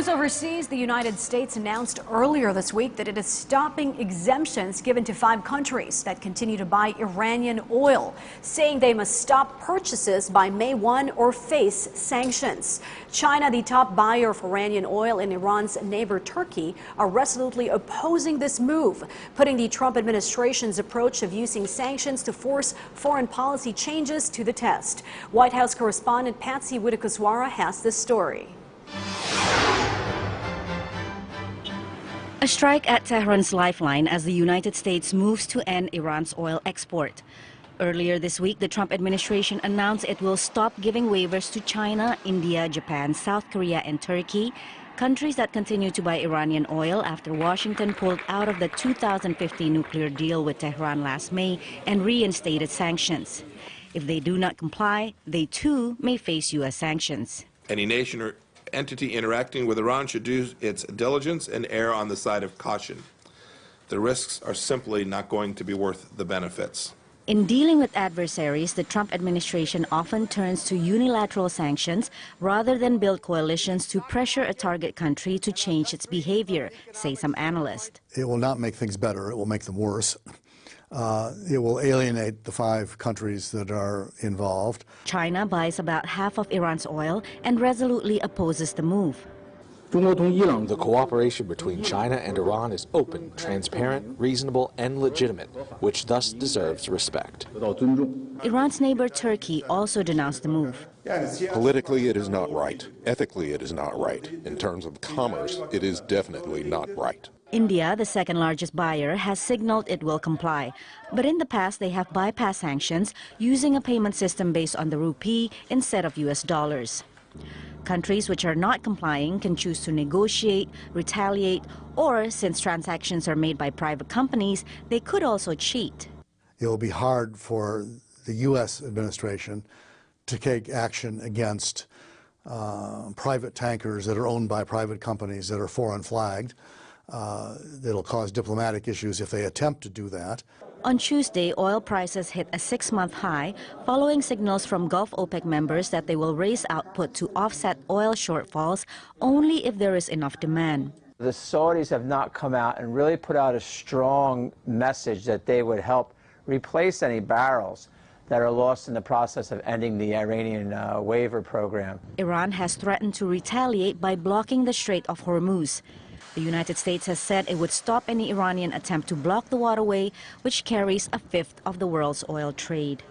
news overseas, the United States announced earlier this week that it is stopping exemptions given to 5 countries that continue to buy Iranian oil, saying they must stop purchases by May 1 or face sanctions. China, the top buyer of Iranian oil, and Iran's neighbor Turkey are resolutely opposing this move, putting the Trump administration's approach of using sanctions to force foreign policy changes to the test. White House correspondent Patsy Widakuswara has this story. A strike at Tehran's lifeline as the United States moves to end Iran's oil export. Earlier this week, the Trump administration announced it will stop giving waivers to China, India, Japan, South Korea, and Turkey, countries that continue to buy Iranian oil after Washington pulled out of the 2015 nuclear deal with Tehran last May and reinstated sanctions. If they do not comply, they too may face U.S. sanctions. Any nation or entity interacting with Iran should do its diligence and err on the side of caution. The risks are simply not going to be worth the benefits. In dealing with adversaries, the Trump administration often turns to unilateral sanctions rather than build coalitions to pressure a target country to change its behavior, say some analysts. It will not make things better, it will make them worse. It will alienate the 5 countries that are involved. China buys about half of Iran's oil and resolutely opposes the move. The cooperation between China and Iran is open, transparent, reasonable, and legitimate, which thus deserves respect. Iran's neighbor Turkey also denounced the move. Politically, it is not right. Ethically, it is not right. In terms of commerce, it is definitely not right. India, the second largest buyer, has signaled it will comply. But in the past, they have bypassed sanctions using a payment system based on the rupee instead of U.S. dollars. Countries which are not complying can choose to negotiate, retaliate, or, since transactions are made by private companies, they could also cheat. It will be hard for the U.S. administration to take action against private tankers that are owned by private companies that are foreign flagged. It'll cause diplomatic issues if they attempt to do that. On Tuesday, oil prices hit a 6-month high, following signals from Gulf OPEC members that they will raise output to offset oil shortfalls only if there is enough demand. The Saudis have not come out and really put out a strong message that they would help replace any barrels that are lost in the process of ending the Iranian waiver program. Iran has threatened to retaliate by blocking the Strait of Hormuz. The United States has said it would stop any Iranian attempt to block the waterway, which carries a fifth of the world's oil trade.